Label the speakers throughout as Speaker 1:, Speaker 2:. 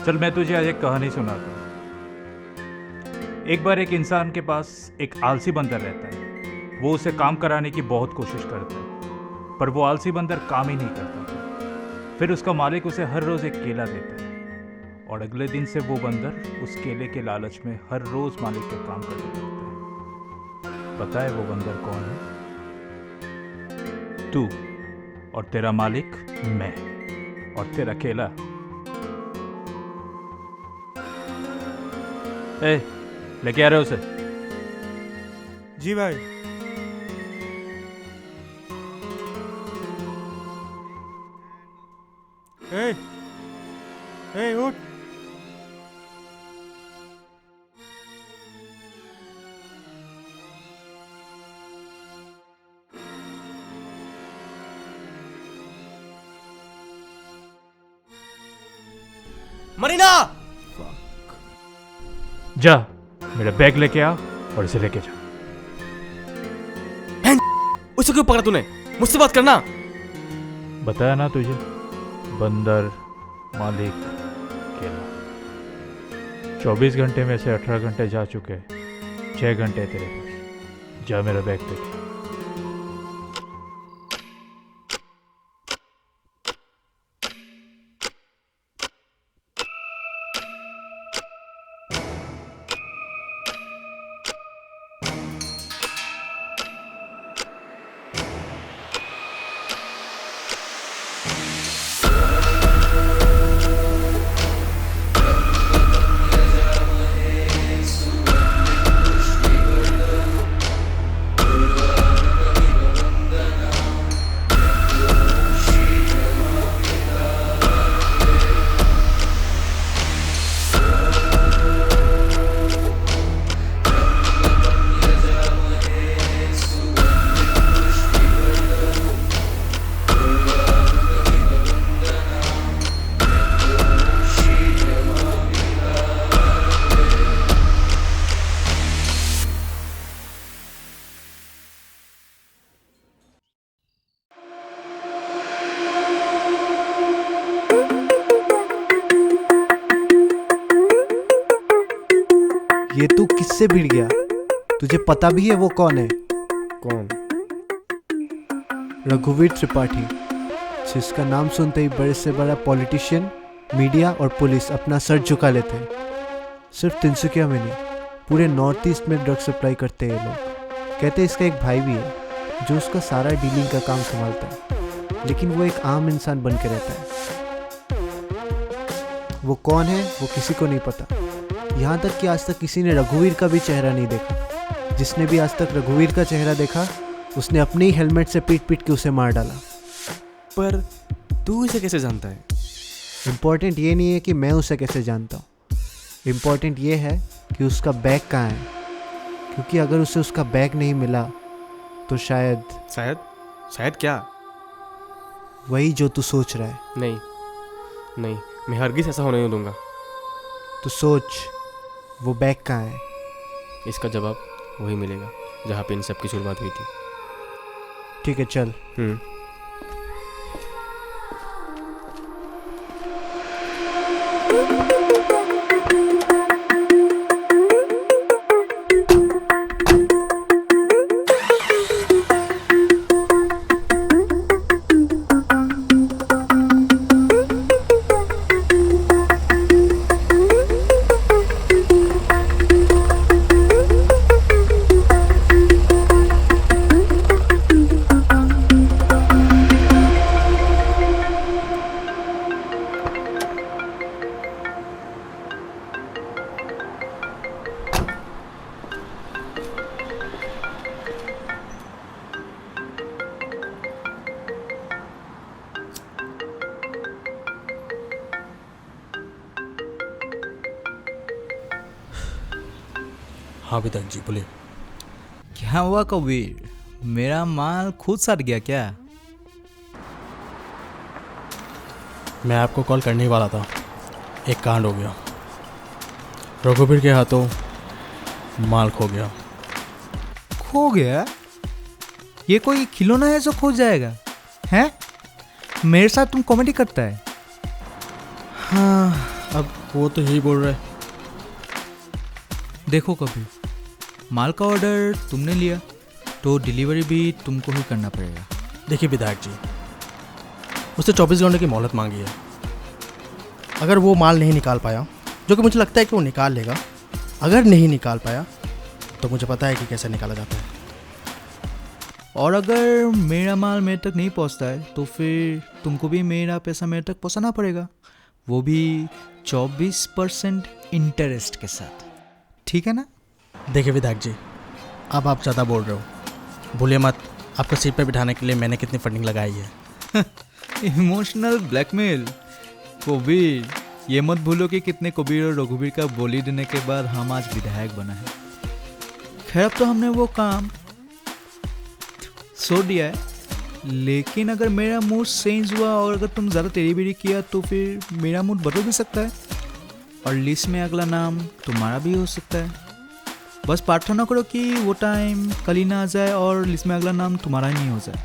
Speaker 1: चल मैं तुझे आज एक कहानी सुनाता हूँ। एक बार एक इंसान के पास एक आलसी बंदर रहता है। वो उसे काम कराने की बहुत कोशिश करता है, पर वो आलसी बंदर काम ही नहीं करता था। फिर उसका मालिक उसे हर रोज़ एक केला देता है और अगले दिन से वो बंदर उस केले के लालच में हर रोज़ मालिक का काम करने लगता है। पता है वो बंदर कौन है? तू, और तेरा मालिक मैं, और तेरा केला। ए, लेके आ रहे हो उसे?
Speaker 2: जी भाई। ए उठ।
Speaker 3: मरीना,
Speaker 1: जा मेरा बैग लेके आ और इसे लेके जा।
Speaker 3: उसे क्यों पकड़ा तूने? मुझसे बात करना।
Speaker 1: बताया ना तुझे, बंदर, मालिक, केला। 24 घंटे में से 18 घंटे जा चुके, 6 घंटे तेरे पास। जा मेरा बैग लेके।
Speaker 2: ये तू किससे भिड़ गया? तुझे पता भी है वो कौन है?
Speaker 3: कौन?
Speaker 2: रघुवीर त्रिपाठी, जिसका नाम सुनते ही बड़े से बड़ा पॉलिटिशियन, मीडिया और पुलिस अपना सर झुका लेते हैं। सिर्फ तिनसुकिया में नहीं, पूरे नॉर्थ ईस्ट में ड्रग सप्लाई करते हैं ये लोग। कहते हैं इसका एक भाई भी है जो उसका सारा डीलिंग का काम संभालता है, लेकिन वो एक आम इंसान बन के रहता है। वो कौन है वो किसी को नहीं पता, यहाँ तक कि आज तक किसी ने रघुवीर का भी चेहरा नहीं देखा। जिसने भी आज तक रघुवीर का चेहरा देखा, उसने अपने ही हेलमेट से पीट पीट के उसे मार डाला।
Speaker 3: पर तू इसे कैसे जानता है?
Speaker 2: इम्पोर्टेंट ये नहीं है कि मैं उसे कैसे जानता हूँ, इम्पोर्टेंट ये है कि उसका बैग कहाँ है। क्योंकि अगर उसे उसका बैग नहीं मिला तो शायद
Speaker 3: शायद क्या?
Speaker 2: वही जो तू सोच रहा है।
Speaker 3: नहीं नहीं, मैं हरगिज ऐसा होने नहीं दूंगा।
Speaker 2: तो सोच, वो बैग कहाँ है?
Speaker 3: इसका जवाब वही मिलेगा जहाँ पे इन सब की शुरुआत हुई थी।
Speaker 2: ठीक है चल।
Speaker 4: हाँ विधायक जी बोलिए।
Speaker 5: क्या हुआ कबीर, मेरा माल खुद सट गया क्या?
Speaker 4: मैं आपको कॉल करने ही वाला था, एक कांड हो गया। रघुवीर के हाथों माल खो गया।
Speaker 5: खो गया? ये कोई खिलौना है जो खो जाएगा? हैं? मेरे साथ तुम कॉमेडी करता है? हाँ, अब
Speaker 4: वो तो यही बोल रहे।
Speaker 5: देखो कभी माल का ऑर्डर तुमने लिया तो डिलीवरी भी तुमको ही करना पड़ेगा।
Speaker 4: देखिए विधायक जी, उससे 24 घंटे की मोहलत मांगी है। अगर वो माल नहीं निकाल पाया, जो कि मुझे लगता है कि वो निकाल लेगा, अगर नहीं निकाल पाया तो मुझे पता है कि कैसे निकाला जाता है।
Speaker 5: और अगर मेरा माल मेरे तक नहीं पहुंचता है तो फिर तुमको भी मेरा पैसा मेरे तक पहुंचाना पड़ेगा, वो भी 24% इंटरेस्ट के साथ। ठीक है ना?
Speaker 4: देखिए विधायक जी, अब आप ज़्यादा बोल रहे हो। भूलिए मत, आपको सीट पर बिठाने के लिए मैंने कितनी फंडिंग लगाई है।
Speaker 5: Emotional blackmail. कबीर, ये मत भूलो कि कितने कबीर और रघुवीर का बोली देने के बाद हम आज विधायक बना है। खैर अब तो हमने वो काम छोड़ दिया है, लेकिन अगर मेरा मूड चेंज हुआ और अगर तुम ज़्यादा तेरी बेरी किया तो फिर मेरा मूड बदल भी सकता है और लिस्ट में अगला नाम तुम्हारा भी हो सकता है। बस प्रार्थना करो कि वो टाइम कल ही ना आ जाए और लिस्ट में अगला नाम तुम्हारा ही नहीं हो जाए।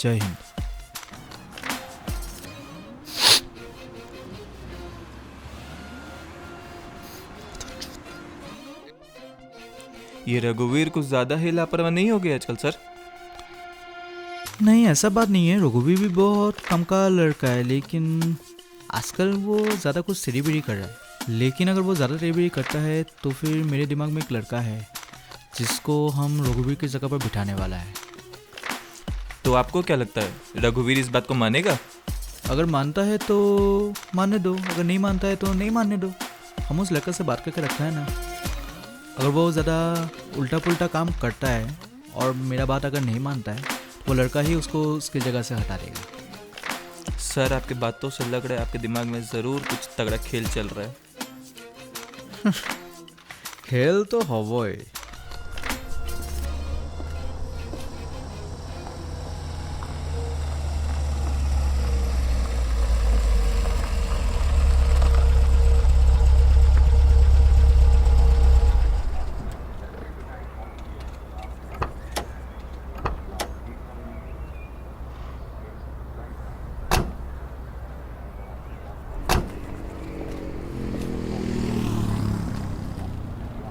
Speaker 5: जय हिंद।
Speaker 6: ये रघुवीर कुछ ज्यादा ही लापरवाह नहीं हो गया आजकल सर?
Speaker 5: नहीं, ऐसा बात नहीं है। रघुवीर भी बहुत कम का लड़का है, लेकिन आजकल वो ज़्यादा कुछ सेलिब्रेटी कर रहा है। लेकिन अगर वो ज़्यादा सेलिब्रेटी करता है तो फिर मेरे दिमाग में एक लड़का है जिसको हम रघुवीर की जगह पर बिठाने वाला है।
Speaker 6: तो आपको क्या लगता है, रघुवीर इस बात को मानेगा?
Speaker 5: अगर मानता है तो मानने दो, अगर नहीं मानता है तो नहीं मानने दो। हम उस लड़के से बात करके रखा है ना। अगर वो ज़्यादा उल्टा पुल्टा काम करता है और मेरा बात अगर नहीं मानता है तो वो लड़का ही उसको उसकी जगह से हटा देगा।
Speaker 6: सर आपकी बातों से लग रहा है आपके दिमाग में जरूर कुछ तगड़ा खेल चल रहा है।
Speaker 5: खेल तो हवोई।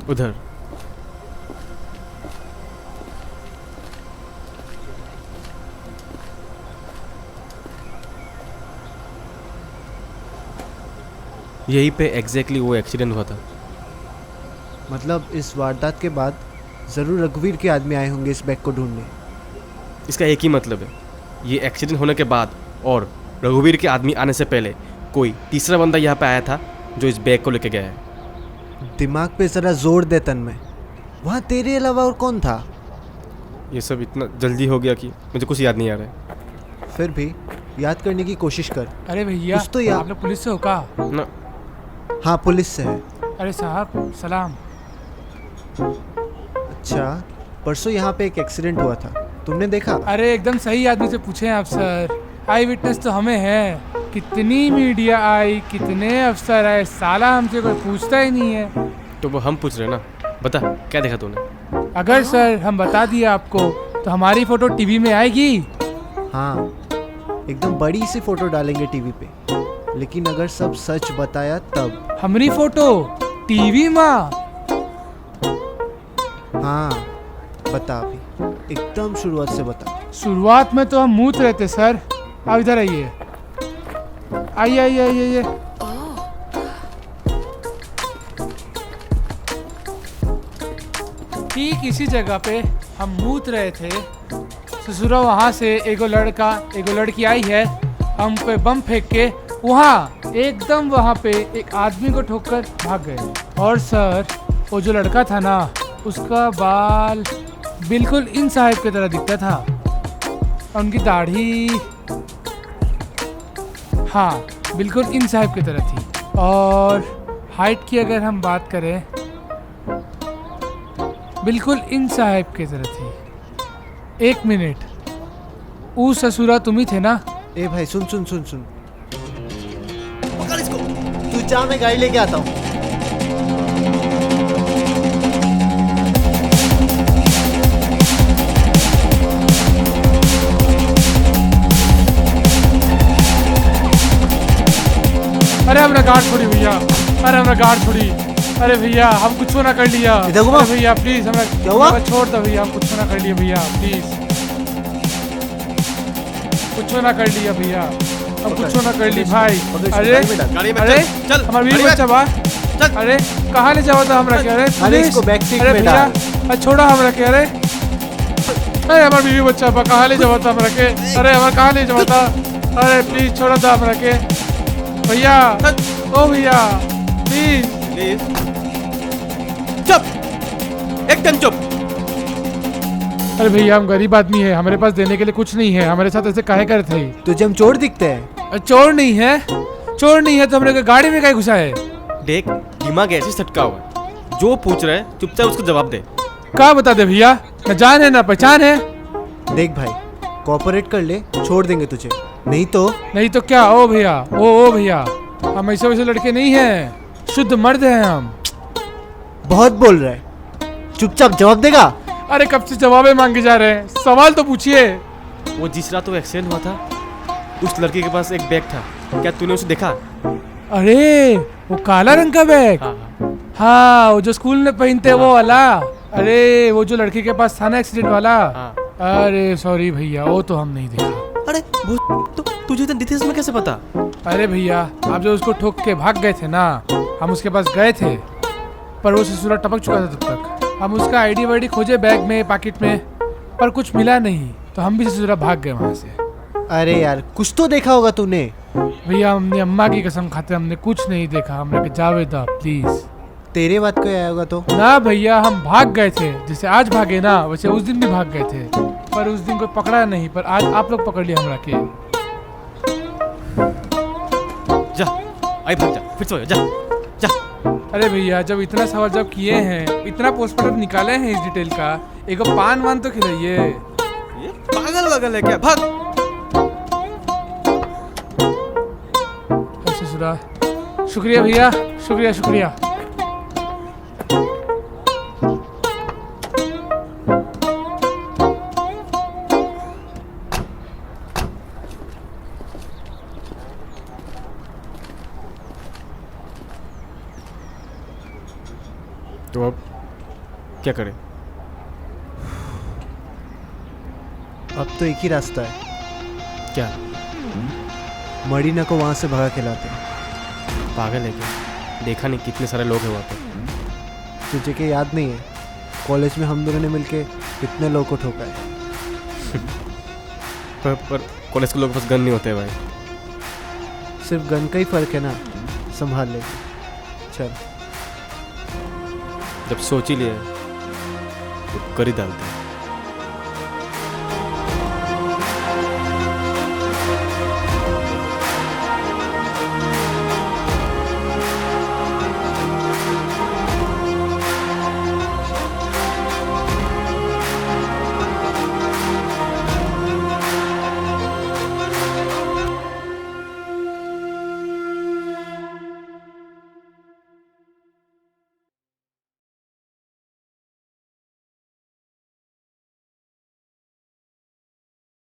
Speaker 3: उधर यहीं पे एग्जैक्टली वो एक्सीडेंट हुआ था।
Speaker 2: मतलब इस वारदात के बाद ज़रूर रघुवीर के आदमी आए होंगे इस बैग को ढूंढने।
Speaker 3: इसका एक ही मतलब है, ये एक्सीडेंट होने के बाद और रघुवीर के आदमी आने से पहले कोई तीसरा बंदा यहाँ पे आया था जो इस बैग को लेके गया है।
Speaker 2: दिमाग पे ज़रा जोर दे तन्मय, वहाँ तेरे अलावा और कौन था?
Speaker 3: ये सब इतना जल्दी हो गया कि मुझे कुछ याद नहीं आ रहा है।
Speaker 2: फिर भी याद करने की कोशिश कर।
Speaker 7: अरे भैया,
Speaker 2: कुछ तो याद।
Speaker 7: आप लोग पुलिस से हो का?
Speaker 3: ना
Speaker 2: हाँ पुलिस से है।
Speaker 7: अरे साहब सलाम।
Speaker 2: अच्छा, परसों यहाँ पे एक एक्सीडेंट हुआ था, तुमने देखा?
Speaker 7: अरे एकदम सही आदमी से पूछे हैं आप सर। आई विटनेस तो हमें है। कितनी मीडिया आई, कितने अफसर आए, साला हमसे कोई पूछता ही नहीं है।
Speaker 3: तो वो हम पूछ रहे हैं ना, बता क्या देखा तूने?
Speaker 7: अगर सर हम बता दिए आपको तो हमारी फोटो टीवी में आएगी।
Speaker 2: हाँ, एकदम बड़ी सी फोटो डालेंगे टीवी पे, लेकिन अगर सब सच बताया तब।
Speaker 7: हमारी फोटो टीवी में?
Speaker 2: हाँ बता, अभी एकदम शुरुआत से बता।
Speaker 7: शुरुआत में तो हम मूत रहे थे सर। आप इधर आइए, आइए आइए आइए। ठीक इसी जगह पे हम मूत रहे थे। ससुरा वहाँ से एगो लड़का एगो लड़की आई है, हम पे बम फेंक के वहाँ एकदम वहाँ पे एक आदमी को ठोककर भाग गए। और सर वो जो लड़का था ना, उसका बाल बिल्कुल इन साहब की तरह दिखता था और उनकी दाढ़ी हाँ बिल्कुल इन साहब की तरह थी। और हाइट की अगर हम बात करें, बिल्कुल इन साहब की तरह थी। एक मिनट, ऊ ससुरा तुम ही थे ना?
Speaker 2: ए भाई सुन सुन सुन सुन, पकड़ इसको। तू जा, मैं गाड़ी लेके आता हूँ।
Speaker 7: अरे अपना गार्ड छोड़ी भैया। अरे हमरा गाड़ छोड़ी। अरे भैया हम कुछ ना कर लिया।
Speaker 2: इधर घुमा।
Speaker 7: अरे भैया प्लीज हमरा
Speaker 2: क्या हुआ?
Speaker 7: हमरा छोड़ दो भैया, हम कुछ ना कर लिया भैया प्लीज। कुछ ना कर लिया भैया, हम कुछ ना कर ली भाई। अरे
Speaker 3: गाड़ी में
Speaker 7: अरे
Speaker 3: चल, चल,
Speaker 7: हमारा
Speaker 3: गाड़ी
Speaker 7: वीर
Speaker 3: में
Speaker 7: बच्चा बा।
Speaker 3: चल।
Speaker 7: अरे कहाँ ले जाओ था हमरा के? अरे
Speaker 2: अरे
Speaker 7: पुलिस।
Speaker 2: इसको बैक सीट
Speaker 7: अरे
Speaker 2: में
Speaker 7: भैया
Speaker 2: डाल।
Speaker 7: अरे छोड़ा हमरा के। अरे अरे हमारा बीवी बच्चा बा, कहाँ ले जाओ था हमरा के? अरे हमारा कहाँ ले जाओ था? अरे प्लीज छोड़ा था हमरा के भैया। ओ भैया प्लीज।
Speaker 3: प्लीज चुप, एकदम चुप।
Speaker 7: अरे भैया हम गरीब आदमी है, हमारे पास देने के लिए कुछ नहीं है, हमारे साथ ऐसे काहे करते हैं?
Speaker 2: तुझे हम चोर दिखते हैं?
Speaker 7: चोर नहीं है, चोर नहीं है तो हमने गाड़ी में काहे घुसा है?
Speaker 3: देख दिमाग ऐसे सटका हुआ है, जो पूछ रहा है चुपचाप उसको जवाब दे।
Speaker 7: क्या बता दे भैया, न जान है ना पहचान है।
Speaker 2: देख भाई, कोऑपरेट कर ले, छोड़ देंगे तुझे, नहीं तो।
Speaker 7: नहीं तो क्या? ओ भैया ओ भैया, हम ऐसे वैसे लड़के नहीं हैं, शुद्ध मर्द हैं हम।
Speaker 2: बहुत बोल रहा है, चुपचाप जवाब देगा?
Speaker 7: अरे कब से जवाबें मांगे जा रहे हैं, सवाल तो पूछिए।
Speaker 3: वो जिस रात वो एक्सीडेंट हुआ था, उस लड़के के पास एक बैग था, क्या तूने उसे देखा?
Speaker 7: अरे वो काला रंग का बैग।
Speaker 3: हाँ हाँ।
Speaker 7: हाँ वो जो स्कूल में पहनते हैं वो वाला। अरे वो जो लड़के के पास था ना एक्सीडेंट वाला।
Speaker 3: हाँ।
Speaker 7: अरे सॉरी भैया, वो तो हम नहीं देखा।
Speaker 3: अरे वो तो तुझे इतना डिटेल्स में कैसे पता?
Speaker 7: अरे भैया आप जो उसको ठोक के भाग गए थे ना, हम उसके पास गए थे, पर वो ससुरा टपक चुका था तब तक। हम उसका आईडी वाईडी खोजे बैग में, पॉकेट में, पर कुछ मिला नहीं, तो हम भी ससुरा भाग गए वहाँ से।
Speaker 2: अरे यार कुछ तो देखा होगा तूने।
Speaker 7: भैया हमने अम्मा की कसम खाते हमने कुछ नहीं देखा, हमने के जावेदा प्लीज।
Speaker 2: तेरे बात को आया होगा तो।
Speaker 7: ना भैया हम भाग गए थे, जैसे आज भागे ना वैसे उस दिन भी भाग गए थे, पर उस दिन कोई पकड़ा नहीं, पर आज आप लोग पकड़ लिया हमरा के।
Speaker 3: जा आई भाग जा, फिर से हो जा जा।
Speaker 7: अरे भैया जब इतना सवाल जब किए हैं, इतना पोस्टमार्टम निकाले हैं इस डिटेल का, एगो पान वान तो खिलाइए।
Speaker 3: ये पागल वगल है क्या? भाग।
Speaker 7: अरे ससुरा शुक्रिया भैया, शुक्रिया शुक्रिया।
Speaker 3: तो अब क्या करें?
Speaker 2: अब तो एक ही रास्ता है,
Speaker 3: क्या?
Speaker 2: मरीना को वहाँ से भगा के लाते हैं।
Speaker 3: पागल है क्या? देखा नहीं कितने सारे लोग हैं वहाँ पे।
Speaker 2: तुझे क्या याद नहीं है, कॉलेज में हम दोनों ने मिलके कितने लोगों को ठोका है।
Speaker 3: पर कॉलेज के लोगों के पास गन नहीं होते भाई।
Speaker 2: सिर्फ गन का ही फर्क है ना, संभाल लेंगे। चल।
Speaker 3: जब सोच ही लिया तो कर ही डालते हैं।